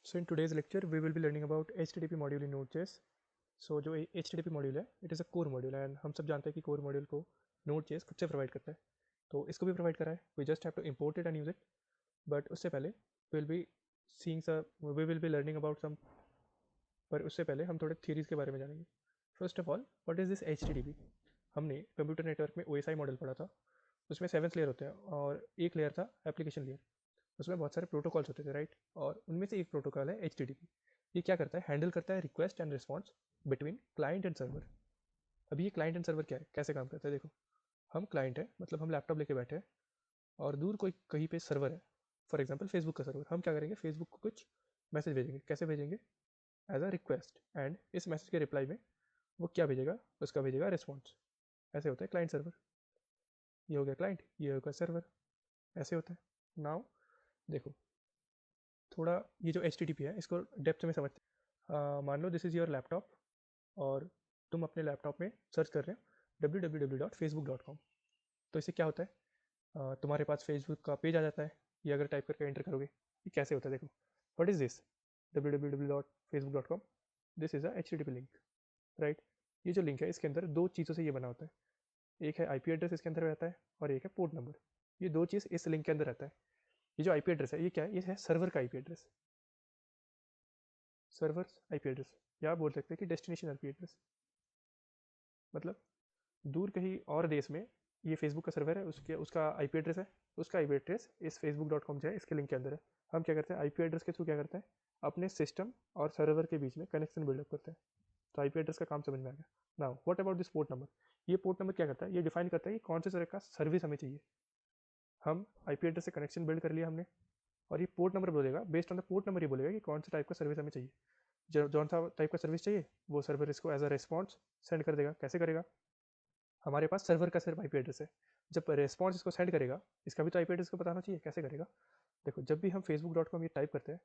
So in today's lecture, we will be learning about HTTP module in Node.js. So जो HTTP module है, it is a core module and हम सब जानते हैं कि core module को Node.js खुद से प्रोवाइड करता है, तो इसको भी प्रोवाइड करा है. We just have to import it and use it. But उससे पहले we will be learning about some. पर उससे पहले हम थोड़े थ्योरीज के बारे में जानेंगे. First of all, what is this HTTP? हमने कंप्यूटर नेटवर्क में OSI मॉडल पढ़ा था. उसमें 7 लेयर होते हैं और एक लेयर था एप्लीकेशन लेयर. उसमें बहुत सारे प्रोटोकॉल्स होते थे, राइट? और उनमें से एक प्रोटोकॉल है HTTP. ये क्या करता है? हैंडल करता है request and response between client and server. अभी ये क्लाइंट एंड सर्वर क्या है, कैसे काम करता है? देखो, हम क्लाइंट है, मतलब हम लैपटॉप लेके बैठे हैं और दूर कोई कहीं पे सर्वर है. फॉर एग्जाम्पल फेसबुक का सर्वर. हम क्या करेंगे? फेसबुक को कुछ मैसेज भेजेंगे. कैसे भेजेंगे? As a request. एंड इस मैसेज के रिप्लाई में वो क्या भेजेगा? उसका भेजेगा रिस्पॉन्स. ऐसे होता है क्लाइंट सर्वर. ये हो गया क्लाइंट, ये हो गया सर्वर. ऐसे होता है. नाउ देखो, थोड़ा ये जो HTTP है इसको डेप्थ में समझते हैं. मान लो दिस इज़ योर लैपटॉप और तुम अपने लैपटॉप में सर्च कर रहे हो www.facebook.com. तो इससे क्या होता है? तुम्हारे पास फेसबुक का पेज आ जाता है. ये अगर टाइप करके एंटर करोगे, ये कैसे होता है? देखो, what is this? www.facebook.com. This is a HTTP link, right? ये जो लिंक है इसके अंदर दो चीज़ों से ये बना होता है. एक है IP एड्रेस इसके अंदर रहता है और एक है पोर्ट नंबर. ये दो चीज़ इस लिंक के अंदर रहता है. ये जो IP एड्रेस है ये क्या है? ये है सर्वर का IP address. Servers IP address, या आप बोल सकते हैं कि डेस्टिनेशन IP एड्रेस. मतलब दूर कहीं और देश में ये फेसबुक का सर्वर है, उसके उसका IP एड्रेस है. उसका IP एड्रेस इस facebook.com जो है इसके लिंक के अंदर है. हम क्या करते हैं? IP एड्रेस के थ्रू क्या करते हैं? अपने सिस्टम और सर्वर के बीच में कनेक्शन बिल्डअप करते हैं. तो IP एड्रेस का काम समझ में आ गया. Now what about this port number? ये पोर्ट नंबर क्या करता है? ये डिफाइन करता है कि कौन से तरह का सर्विस हमें चाहिए. हम IP एड्रेस से कनेक्शन बिल्ड कर लिया हमने, और ये पोर्ट नंबर बोलेगा, based on the port number ये बोलेगा कि कौन सा टाइप का सर्विस हमें चाहिए. जो जौन सा टाइप का सर्विस चाहिए वो सर्वर इसको एज अ रिस्पॉन्स सेंड कर देगा. कैसे करेगा? हमारे पास सर्वर का सिर्फ IP एड्रेस है. जब रिस्पॉन्स इसको सेंड करेगा, इसका भी तो IP एड्रेस को बताना चाहिए. कैसे करेगा? देखो, जब भी हम facebook.com ये टाइप करते हैं,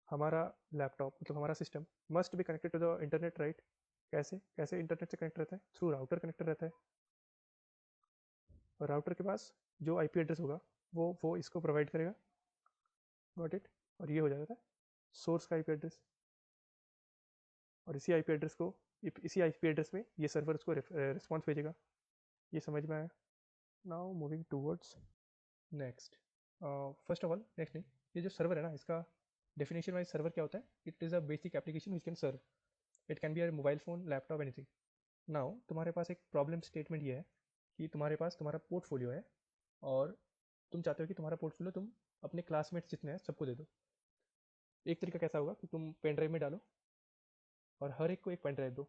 हमारा लैपटॉप मतलब हमारा system must be connected to the internet, right? कैसे कैसे इंटरनेट से कनेक्ट रहता है? थ्रू राउटर कनेक्टेड रहता है. और राउटर के पास जो IP एड्रेस होगा वो इसको प्रोवाइड करेगा. Got it? और ये हो जाता है सोर्स का IP एड्रेस. और इसी IP एड्रेस में ये सर्वर उसको रिस्पॉन्स भेजेगा. ये समझ में आया? Now moving towards next. First of all, next नहीं, ये जो सर्वर है ना, इसका डेफिनेशन वाइज सर्वर क्या होता है? It is a basic application which can serve. It can be a mobile phone, laptop, anything. Now तुम्हारे पास एक प्रॉब्लम स्टेटमेंट ये है कि तुम्हारे पास तुम्हारा पोर्टफोलियो है और तुम चाहते हो कि तुम्हारा पोर्टफोलियो तुम अपने क्लासमेट्स जितने हैं सबको दे दो. एक तरीका कैसा होगा कि तुम पेन ड्राइव में डालो और हर एक को एक पेन ड्राइव दो.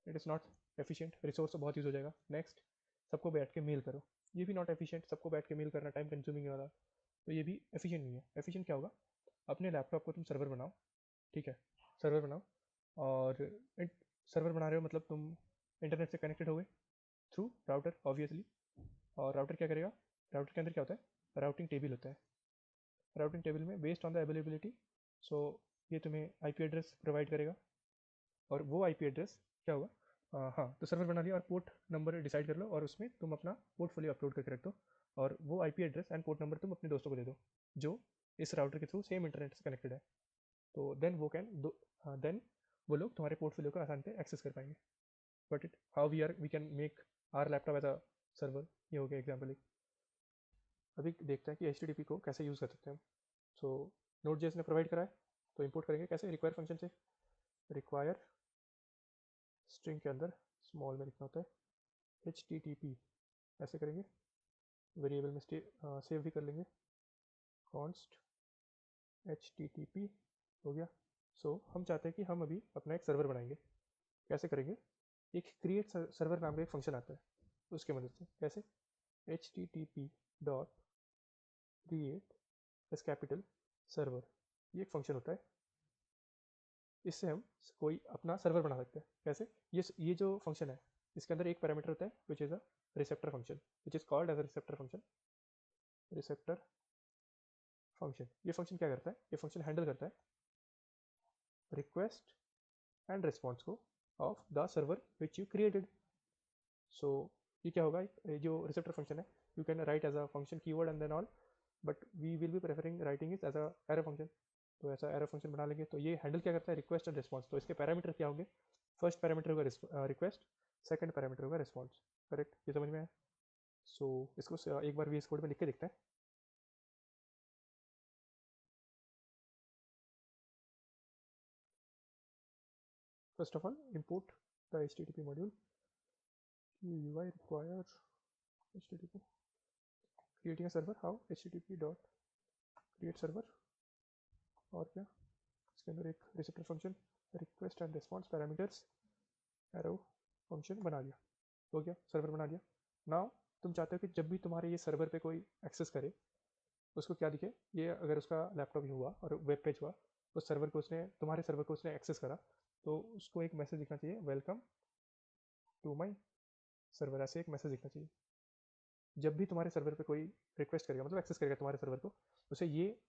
It is not efficient, resource तो बहुत यूज़ हो जाएगा. नेक्स्ट, सबको बैठ के मेल करो. ये भी नॉट एफिशिएंट, सबको बैठ के मेल करना टाइम कंज्यूमिंग वाला. तो ये भी एफिशिएंट नहीं है. एफिशिएंट क्या होगा? अपने लैपटॉप को तुम सर्वर बनाओ, ठीक है? सर्वर बनाओ और सर्वर बना रहे हो मतलब तुम इंटरनेट से कनेक्टेड हो गए थ्रू राउटर ऑब्वियसली. और राउटर क्या करेगा? राउटर के अंदर क्या होता है? राउटिंग टेबल होता है. राउटिंग टेबल में बेस्ड ऑन द अवेलेबिलिटी, सो ये तुम्हें IP एड्रेस प्रोवाइड करेगा. और वो IP एड्रेस क्या होगा? हाँ, तो सर्वर बना लिया और पोर्ट नंबर डिसाइड कर लो और उसमें तुम अपना पोर्टफोलियो अपलोड करके रख दो. और वो IP address and port number तुम अपने दोस्तों को दे दो जो इस राउटर के थ्रू सेम इंटरनेट से कनेक्टेड है. तो देन वो कैन दो, हाँ, देन वो लोग तुम्हारे पोर्टफोलियो को आसानी से एक्सेस कर पाएंगे. But it how we can make our laptop as a server. ये हो गया एग्जाम्पल एक. अभी देखते हैं कि HTTP को कैसे यूज़ कर सकते हैं हम. सो Node.js ने प्रोवाइड करा है, तो इंपोर्ट करेंगे कैसे? रिक्वायर फंक्शन से. रिक्वायर स्ट्रिंग के अंदर स्मॉल में लिखना होता है HTTP. ऐसे करेंगे. वेरिएबल में सेव भी कर लेंगे. कॉन्स्ट HTTP हो गया. सो हम चाहते हैं कि हम अभी अपना एक सर्वर बनाएंगे. कैसे करेंगे? एक क्रिएट सर्वर नाम का एक फंक्शन आता है, उसके मदद से. कैसे? HTTP dot create S capital server. ये एक फंक्शन होता है. इससे हम कोई अपना सर्वर बना सकते हैं. कैसे? ये जो फंक्शन है इसके अंदर एक पैरामीटर होता है which is a receptor function, which is called as a receptor function. Receptor function, ये फंक्शन क्या करता है? ये फंक्शन हैंडल करता है रिक्वेस्ट एंड रिस्पॉन्स को of the server which you created. So ये क्या होगा? जो रिसेप्टर फंक्शन है, you can write as a function keyword and then all, but we will be preferring writing it as a error function. तो ऐसा arrow function बना लेंगे। तो ये हैंडल क्या करता है, रिक्वेस्ट एंड रिस्पॉन्स। तो इसके पैरामीटर क्या होंगे, फर्स्ट पैरामीटर होगा रिक्वेस्ट, सेकंड पैरामीटर होगा रिस्पॉन्स। करेक्ट, ये समझ में आया। सो इसको एक बार VS कोड में लिख के देखते हैं। First of all import the HTTP module, UI require HTTP creating a server, how HTTP dot create server, और क्या इसके अंदर एक receptor function, request and response parameters, arrow function बना लिया। हो गया, सर्वर बना दिया। नाउ तुम चाहते हो कि जब भी तुम्हारे ये सर्वर पे कोई एक्सेस करे उसको क्या दिखे, ये अगर उसका लैपटॉप हुआ और वेब पेज हुआ, उस सर्वर को उसने, तुम्हारे सर्वर को उसने एक्सेस करा, तो उसको एक मैसेज दिखना चाहिए, वेलकम टू माई सर्वर, ऐसे एक मैसेज दिखना चाहिए। जब भी तुम्हारे सर्वर पे कोई रिक्वेस्ट करेगा, मतलब एक्सेस करेगा तुम्हारे सर्वर को, उसे ये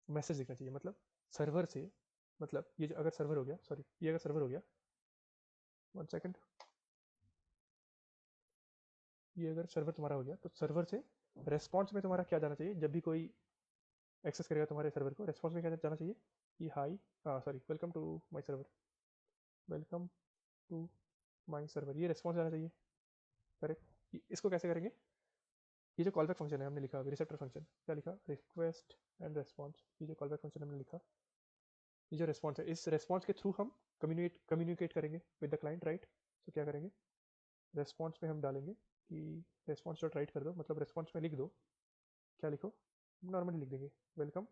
मैसेज दिखना चाहिए। मतलब सर्वर से, मतलब ये अगर सर्वर हो गया, सॉरी ये अगर सर्वर हो गया, 1 सेकेंड, ये अगर सर्वर तुम्हारा हो गया तो सर्वर से रेस्पॉन्स में तुम्हारा क्या जाना चाहिए, जब भी कोई एक्सेस करेगा तुम्हारे सर्वर को, रेस्पॉन्स में क्या जाना चाहिए कि hi, sorry welcome to my server, welcome to my server, ये रेस्पॉन्स जाना चाहिए। करेक्ट, इसको कैसे करेंगे, ये जो कॉलबैक फंक्शन है हमने लिखा अभी, रिसेप्टर फंक्शन, क्या लिखा, रिक्वेस्ट एंड रेस्पॉन्स, ये जो कॉलबैक फंक्शन हमने लिखा, ये जो रेस्पॉन्स है, इस रेस्पॉन्स के थ्रू हम कम्युनिकेट करेंगे विद द क्लाइंट, राइट। तो क्या करेंगे, रेस्पॉन्स में हम डालेंगे कि रेस्पॉन्स डॉट राइट कर दो, मतलब रेस्पॉन्स में लिख दो, क्या लिखो, नॉर्मली लिख देंगे वेलकम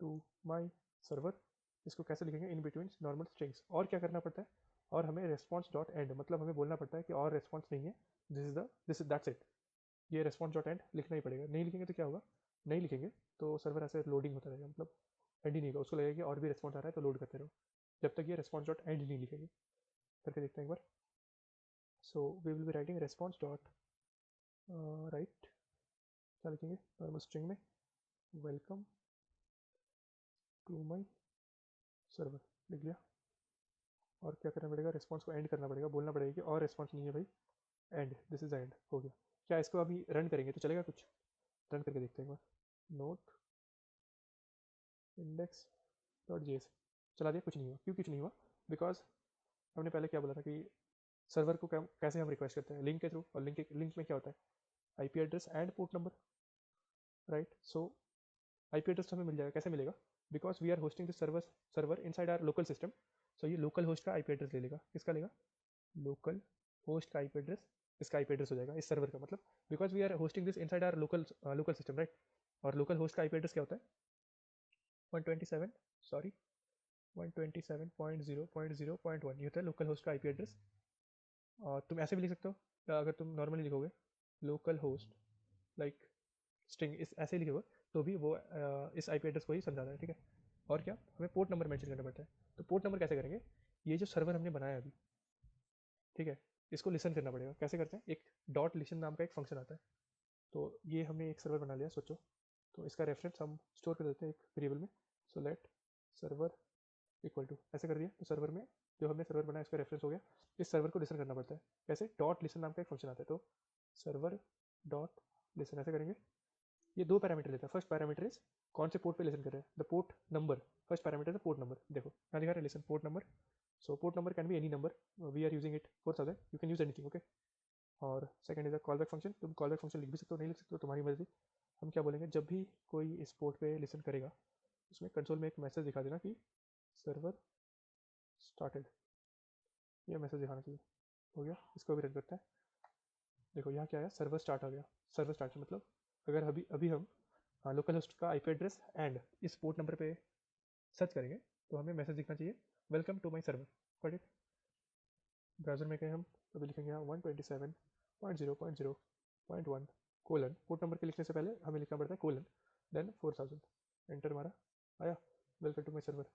टू माई सर्वर। इसको कैसे लिखेंगे, इन बिटवीन नॉर्मल स्ट्रिंग्स। और क्या करना पड़ता है, और हमें रेस्पॉन्स डॉट एंड, मतलब हमें बोलना पड़ता है कि और रेस्पॉन्स नहीं है, दिस इज दैट्स इट, ये रेस्पॉन्स डॉट एंड लिखना ही पड़ेगा। नहीं लिखेंगे तो क्या होगा, नहीं लिखेंगे तो सर्वर ऐसे लोडिंग होता रहेगा, मतलब एंड ही नहीं होगा, उसको लगेगा कि और भी रेस्पॉन्स आ रहा है तो लोड करते रहो, जब तक ये रेस्पॉन्स डॉट एंड नहीं लिखेंगे। करके देखते हैं एक बार। So we will be writing response dot write, क्या लिखेंगे, नॉर्मल स्ट्रिंग में वेलकम टू माई सर्वर, लिख लिया। और क्या करना पड़ेगा, रिस्पॉन्स को एंड करना पड़ेगा, बोलना पड़ेगा कि और रिस्पॉन्स नहीं है भाई, एंड, दिस इज एंड, हो गया। क्या इसको अभी रन करेंगे तो चलेगा, कुछ रन करके देखते हैं एक बार। नोट इंडेक्स डॉट जेएस, चला दिया, कुछ नहीं हुआ। क्यों कुछ नहीं हुआ, बिकॉज हमने पहले क्या बोला था कि सर्वर को कैसे हम रिक्वेस्ट करते हैं, लिंक के थ्रू, और लिंक में क्या होता है, IP address and port number, right. So IP address हमें मिल जाएगा, कैसे मिलेगा, because we are hosting this server inside our local system. सो ये लोकल होस्ट का आईपी एड्रेस ले लेगा, किसका लेगा, लोकल होस्ट का आईपी एड्रेस, इसका आईपी एड्रेस हो जाएगा इस सर्वर का, मतलब because we are hosting this inside our local system, right. और लोकल होस्ट का आईपी एड्रेस क्या होता है, 127, सॉरी 127.0.0.1, ये होता है लोकल होस्ट का आईपी एड्रेस। और तुम ऐसे भी लिख सकते हो, अगर तुम नॉर्मली लिखोगे लोकल होस्ट लाइक स्ट्रिंग, इस ऐसे ही लिखोगे तो भी वो इस आईपी एड्रेस को ही समझाता है, ठीक है। और क्या, हमें पोर्ट नंबर मेंशन करना पड़ता है। तो पोर्ट नंबर कैसे करेंगे, ये जो सर्वर हमने बनाया अभी, ठीक है, इसको लिसन करना पड़ेगा। कैसे करते हैं, एक डॉट लिसन नाम का एक फंक्शन आता है। तो ये हमने एक सर्वर बना लिया, सोचो। तो इसका रेफरेंस हम स्टोर कर देते हैं एक वेरिएबल में। So let server equal to, ऐसे कर दिया, तो सर्वर में जो हमने सर्वर बनाया इसका रेफरेंस हो गया। इस सर्वर को लिसन करना पड़ता है, कैसे, डॉट लिसन नाम का एक फंक्शन आता है। तो सर्वर डॉट लिसन, ऐसे करेंगे। ये दो पैरामीटर लेता है, फर्स्ट पैरामीटर इज कौन से पोर्ट पे लिसन कर रहे हैं, the port number, first parameter है पोर्ट नंबर, देखो यहाँ लिखा है listen port number. So port number can be any number, we are using it 4000, you can use anything, okay. और second is a callback function, तुम callback function लिख भी सकते हो, नहीं लिख सकते हो, तुम्हारी मर्जी। हम क्या बोलेंगे, जब भी कोई इस पोर्ट पे लिसन करेगा, उसमें कंसोल में एक मैसेज दिखा देना कि सर्वर स्टार्टेड, ये मैसेज दिखाना चाहिए। हो गया, इसको भी रन करते हैं। देखो यहाँ क्या है, सर्वर स्टार्ट आ गया। सर्वर स्टार्ट मतलब अगर अभी अभी हम लोकल होस्ट का आईपी एड्रेस एंड इस पोर्ट नंबर पे सर्च करेंगे तो हमें मैसेज दिखना चाहिए, welcome to my server, got it. Browser में गए हम, अभी लिखेंगे यहाँ 127.0.0.1 कोलन, पोर्ट नंबर के लिखने से पहले हमें लिखना पड़ता है कोलन, देन 4000, एंटर मारा, आया वेलकम टू माई सर्वर।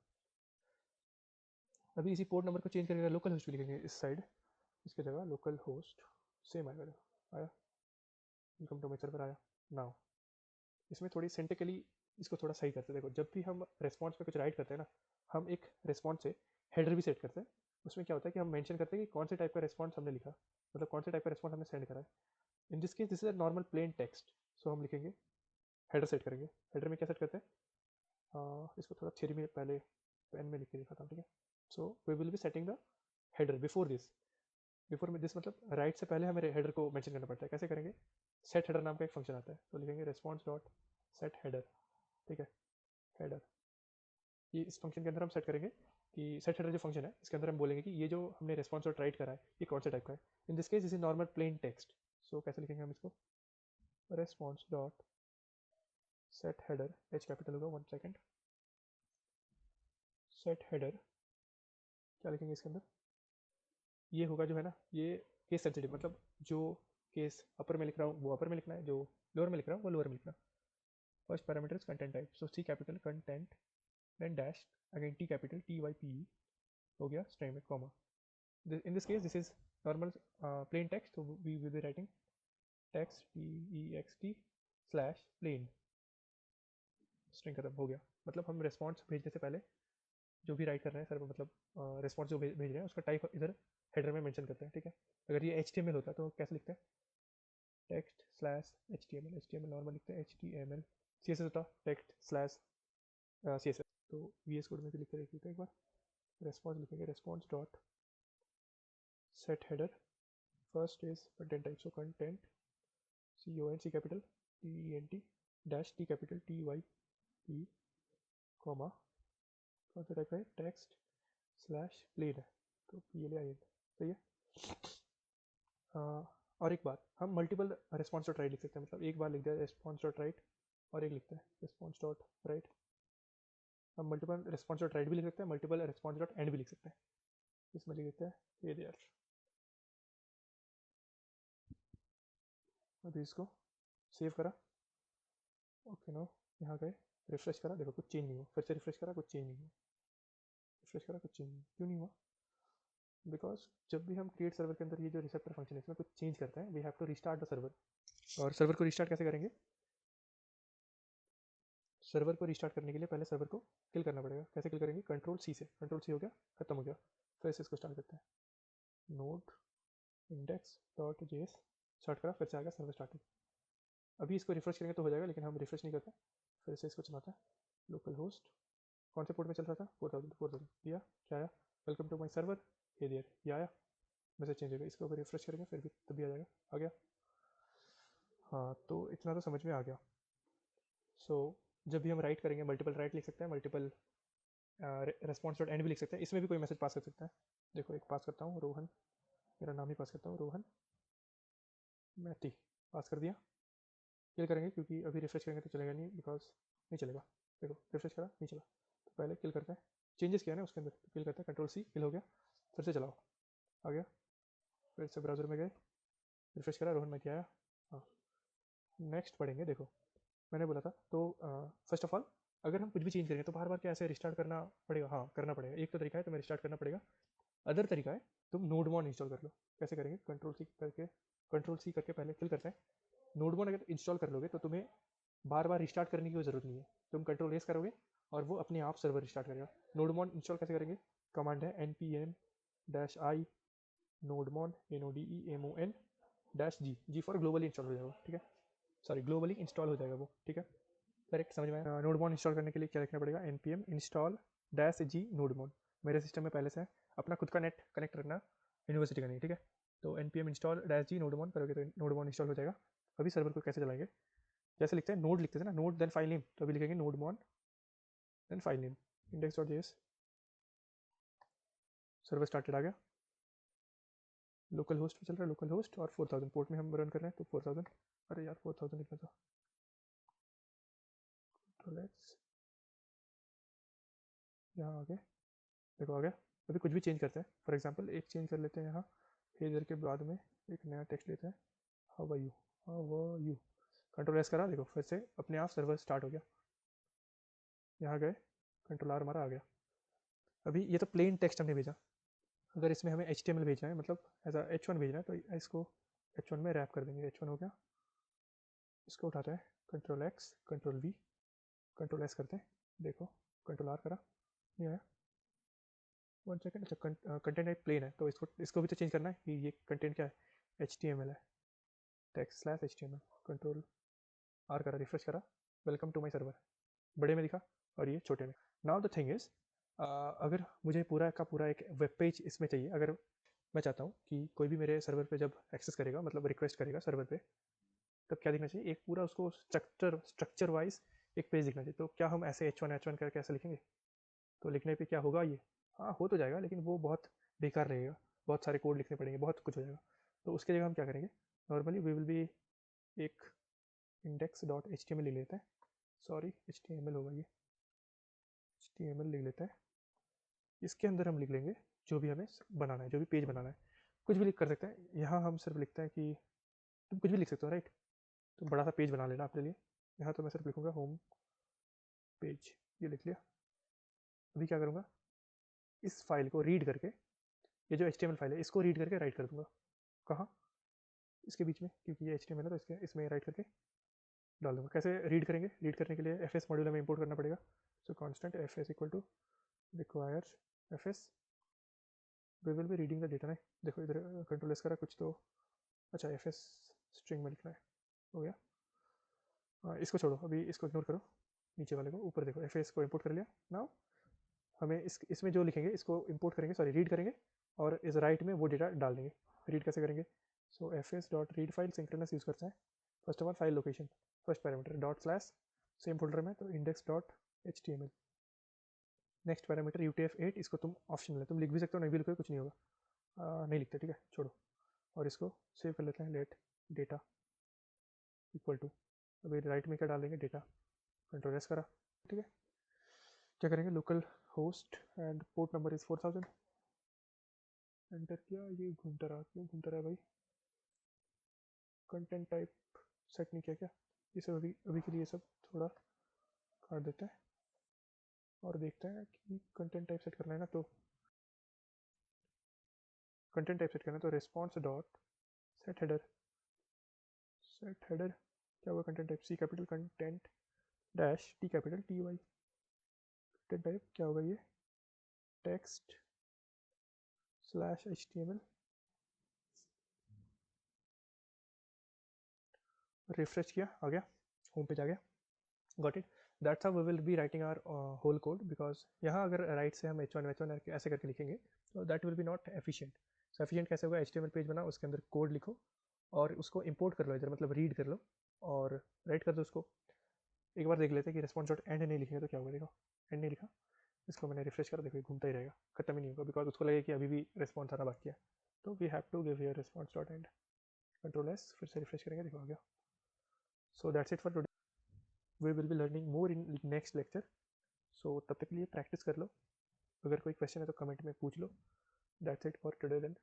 अभी इसी पोर्ट नंबर को चेंज करके लोकल होस्ट भी लिखेंगे इस साइड, इसकी जगह लोकल होस्ट, सेम आएगा, आया वेलकम टू माई सर्वर, आया। नाउ इसमें थोड़ी सेंटिकली इसको थोड़ा सही करते हैं। देखो जब भी हम रेस्पॉन्स पे कुछ राइट करते हैं ना, हम एक रेस्पॉन्स से हेडर भी सेट करते हैं। उसमें क्या होता है कि हम मेंशन करते हैं कि कौन से टाइप का रेस्पॉन्स हमने लिखा, मतलब कौन से टाइप का रेस्पॉन्स हमने सेंड करा है। In this case this is a normal plain text, so हम लिखेंगे हेडर सेट करेंगे। हेडर में क्या सेट करते हैं, इसको थोड़ा थ्योरी में पहले पेन में लिख के दिखाता हूँ, ठीक है। So we will be setting the header before this मतलब राइट से पहले हमें हेडर को मेंशन करना पड़ता है। कैसे करेंगे? सेट हेडर नाम का एक फंक्शन आता है, तो लिखेंगे रेस्पॉन्स डॉट सेट हेडर, ठीक है। हेडर, ये इस फंक्शन के अंदर हम सेट करेंगे कि सेट हेडर जो फंक्शन है इसके अंदर हम बोलेंगे कि ये जो हमने रेस्पॉन्स डॉट राइट करा है ये कौन से टाइप का है। In this case is normal plain text. So कैसे लिखेंगे हम इसको? Response dot set header, H capital होगा, 1 सेकेंड, सेट हेडर, क्या लिखेंगे इसके अंदर? ये होगा जो है ना, ये केस सेंसिटिव, मतलब जो केस अपर में लिख रहा हूँ वो अपर में लिखना है, जो लोअर में लिख रहा हूँ वो लोअर में लिखना। First parameter is content type, so C capital content, then dash, again T capital T Y P E, हो गया स्ट्रिंग में comma. In this case this is normal plain text, so we will be writing text text slash plain, string खत्म, हो गया। मतलब हम response भेजने से पहले जो भी राइट कर रहे हैं सर, मतलब रेस्पॉन्स जो भेज रहे हैं उसका टाइप इधर हेडर में मेंशन करते हैं, ठीक है। अगर ये HTML होता तो कैसे लिखते हैं? टेक्स्ट स्लैश HTML नॉर्मल लिखते हैं, HTML। CSS होता टेक्स्ट स्लैश CSS। तो VS कोड में भी लिखते रहिए एक बार, रेस्पॉन्स लिखेंगे response dot set header, first is content type, so content C capital TENT dash T capital TYP comma, कौन सा टाइप है? टेक्स्ट स्लैश प्लेन है, तो PLAIN, सही है। और एक बात, हम मल्टीपल रेस्पॉन्स डॉट राइट लिख सकते हैं, मतलब एक बार लिख दिया रेस्पॉन्स डॉट राइट और एक लिखते हैं रेस्पॉन्स डॉट राइट। हम मल्टीपल रेस्पॉन्स डॉट राइट भी लिख सकते हैं, मल्टीपल रेस्पॉन्स डॉट एंड भी लिख सकते हैं। इसमें लिख देते हैं ये देयर। अभी इसको सेव करा, ओके नो, यहाँ गए, रिफ्रेश करा, देखो कुछ चेंज नहीं हुआ, फिर से रिफ्रेश करा, कुछ चेंज नहीं हुआ, रिफ्रेश करा, कुछ चेंज नहीं, क्यों नहीं हुआ? बिकॉज जब भी हम क्रिएट सर्वर के अंदर ये जो रिसेप्टर फंक्शन है इसमें कुछ चेंज करते हैं, we have to restart the server. और सर्वर को रिस्टार्ट कैसे करेंगे? सर्वर को रिस्टार्ट करने के लिए पहले सर्वर को किल करना पड़ेगा। कैसे किल करेंगे? कंट्रोल सी से, कंट्रोल सी हो गया, खत्म हो गया। फिर से इसको स्टार्ट करते हैं, node index dot JS, start करा, फिर से आ गया सर्वर स्टार्टेड। अभी इसको रिफ्रेश करेंगे तो हो जाएगा, लेकिन हम रिफ्रेश नहीं करते, फिर से इसको चलाते हैं। लोकल होस्ट कौन से पोर्ट में चल रहा था? 4000 दिया, क्या आया? वेलकम टू माई सर्वर, ये देर, ये आया, मैसेज चेंज हो गया। इसको अगर रिफ्रेश करेंगे फिर भी तभी आ जाएगा, आ गया। हाँ, तो इतना तो समझ में आ गया। सो जब भी हम राइट करेंगे मल्टीपल राइट लिख सकते हैं, मल्टीपल रेस्पॉन्स डॉट एंड भी लिख सकते हैं, इसमें भी कोई मैसेज पास कर सकता है। देखो एक पास करता हूँ, रोहन, मेरा नाम ही पास करता हूँ, रोहन मैथी, पास कर दिया। किल करेंगे क्योंकि अभी रिफ्रेश करेंगे तो चलेगा नहीं, बिकॉज नहीं चलेगा। देखो रिफ्रेश करा, नहीं चला, तो पहले किल करते हैं, चेंजेस किया ना उसके अंदर, तो किल करते हैं, कंट्रोल सी, किल हो गया। फिर से चलाओ, आ गया। फिर से ब्राउजर में गए, रिफ्रेश करा, रोहन मैथी आया। हाँ, नेक्स्ट पढ़ेंगे। देखो मैंने बोला था, तो फर्स्ट ऑफ ऑल अगर हम कुछ भी चेंज करेंगे तो बार बार क्या ऐसे रिस्टार्ट करना पड़ेगा? हाँ करना पड़ेगा। एक तो तरीका है तुम्हें रिस्टार्ट करना पड़ेगा, अदर तरीका है तुम नोडमॉन इंस्टॉल कर लो। कैसे करेंगे? कंट्रोल सी करके पहले किल करते हैं। नोडमॉन अगर इंस्टॉल कर लोगे तो तुम्हें बार बार रिस्टार्ट करने की कोई ज़रूरत नहीं है, तुम कंट्रोल एस करोगे और वो अपने आप सर्वर रिस्टार्ट करेगा। नोडमॉन इंस्टॉल कैसे करेंगे? कमांड है npm-i nodemon NODEMON -g, G for globally install हो जाएगा, ठीक है, सॉरी ग्लोबली इंस्टॉल हो जाएगा वो, ठीक है। करेक्ट, समझ में आया? नोडमॉन इंस्टॉल करने के लिए क्या लिखना पड़ेगा? npm install -g नोडमॉन। मेरे सिस्टम में पहले से है, अपना खुद का नेट कनेक्ट रखना, यूनिवर्सिटी का नहीं, ठीक है। तो npm install -g नोडमॉन करोगे तो नोडमॉन इंस्टॉल हो जाएगा। अभी सर्वर को कैसे चलाएंगे? जैसे लिखते हैं नोड लिखते थे ना, नोड देन फाइल नेम, तो अभी लिखेंगे nodemon then file name index.js, server started आ गया। लोकल होस्ट पे चल रहा है, लोकल होस्ट, और 4000 पोर्ट में हम रन कर रहे हैं, तो 4000, अरे यार 4000 लिखना था, तो लेट्स, यहाँ आ गए, देखो आ गया। अभी कुछ भी चेंज करते हैं, फॉर एग्जांपल एक चेंज कर लेते हैं यहाँ, हेडर के बाद में एक नया टेक्स्ट लेते हैं, how are you, how are you, control S करा, देखो फिर से अपने आप सर्वर स्टार्ट हो गया। यहाँ गए, कंट्रोल आर मारा, आ गया। अभी ये तो प्लेन टेक्स्ट हमने भेजा, अगर इसमें हमें HTML भेजना है, मतलब एज H1 भेजना है, तो इसको H1 में रैप कर देंगे। H1 हो गया, इसको उठाते हैं, control x, control we, control S करते हैं, देखो कंट्रोल आर करा, नहीं आया, 1 सेकेंड। अच्छा कंटेंट टाइप प्लेन है, तो इसको भी तो चेंज करना है कि ये कंटेंट क्या है, HTML है, text slash HTML, control R करा, रिफ्रेश करा, वेलकम टू माई सर्वर, बड़े में दिखा, और ये छोटे में। नाउ द थिंग इज़, अगर मुझे पूरा का पूरा एक वेब पेज इसमें चाहिए, अगर मैं चाहता हूँ कि कोई भी मेरे सर्वर पे जब एक्सेस करेगा, मतलब रिक्वेस्ट करेगा सर्वर पे, तब क्या दिखना चाहिए, एक पूरा उसको स्ट्रक्चर वाइज एक पेज दिखना चाहिए। तो क्या हम ऐसे H1 करके ऐसे लिखेंगे? तो लिखने पे क्या होगा ये? हाँ, हो तो जाएगा, लेकिन वो बहुत बेकार रहेगा, बहुत सारे कोड लिखने पड़ेंगे, बहुत कुछ हो जाएगा। तो उसके जगह हम क्या करेंगे, नॉर्मली वी विल बी एक index dot H T M L लिख लेते हैं, sorry H T M L होगा ये, एच टी एम एल लिख लेते हैं। इसके अंदर हम लिख लेंगे जो भी हमें बनाना है, जो भी पेज बनाना है, कुछ भी लिख कर सकते हैं। यहाँ हम सिर्फ लिखते हैं कि तुम कुछ भी लिख सकते हो, राइट? तुम बड़ा सा पेज बना लेना अपने लिए। यहाँ तो मैं सिर्फ लिखूंगा होम पेज, ये लिख लिया। अभी क्या करूँगा, इस फाइल को रीड करके, ये जो HTML फाइल है इसको रीड करके राइट कर दूंगा। कहाँ? इसके बीच में, क्योंकि ये HTML है तो इसके इसमें राइट करके डाल दूंगा। कैसे रीड करेंगे? रीड करने के लिए FS मॉड्यूल हमें इंपोर्ट करना पड़ेगा। So constant FS equal to require FS, we will be reading the data. नहीं देखो इधर कंट्रोल एस करा कुछ तो, अच्छा FS स्ट्रिंग में लिखना है, हो गया। इसको छोड़ो, अभी इसको इग्नोर करो, नीचे वाले को, ऊपर देखो FS को इंपोर्ट कर लिया। नाउ हमें इसमें जो लिखेंगे इसको इंपोर्ट करेंगे, सॉरी रीड करेंगे, और इस राइट में वो डेटा डाल देंगे। रीड कैसे करेंगे? सो FS dot read file synchronous use करते हैं। First of all file location, first parameter dot slash, same folder में तो index dot HTML। Next parameter UTF-8, इसको तुम ऑप्शनल है, तुम लिख भी सकते हो, नहीं भी लिखो कुछ नहीं होगा। नहीं लिखते, ठीक है, छोड़ो। और इसको सेव कर लेते हैं, लेट डेटा इक्वल टू, अभी राइट में क्या डालेंगे, डेटा, कंट्रोल एस करा, ठीक है। क्या करेंगे, local host and port number is 4000, enter किया। ये घूमता रहा, क्यों घूमता रहा भाई? कंटेंट टाइप सेट नहीं किया क्या? ये सब अभी अभी के लिए सब थोड़ा काट देते हैं और देखते हैं कि कंटेंट टाइप सेट करना है ना, तो कंटेंट टाइप सेट करना है तो response dot set header, set header क्या होगा, content type C capital content dash T capital T Y. Content type क्या होगा ये, टेक्स्ट स्लैश HTML। रिफ्रेश किया, आ गया, होम पेज आ गया, got it. That's how we will be writing our whole code, because यहाँ अगर राइट से हम H1 ऐसे करके लिखेंगे तो that will be not efficient. So efficient कैसे होगा, HTML पेज बनाओ, उसके अंदर कोड लिखो और उसको इंपोर्ट कर लो इधर, मतलब रीड कर लो और राइट कर दो उसको। एक बार देख लेते हैं कि रिस्पॉन्स डॉट एंड नहीं लिखेगा तो क्या होगा, देखो एंड नहीं लिखा, इसको मैंने रिफ्रेश करा, देखो घूमता ही रहेगा, खत्म ही नहीं होगा, बिकॉज उसको लगेगा कि अभी भी रिस्पॉन्स आना बाकी है। तो we have to give here response dot end, control S, फिर से रिफ्रेश करेंगे, देखो आ गया। So that's it for today, we will be learning more in next lecture. So तब तक के लिए प्रैक्टिस कर लो, अगर कोई क्वेश्चन है तो कमेंट में पूछ लो। That's it for today then.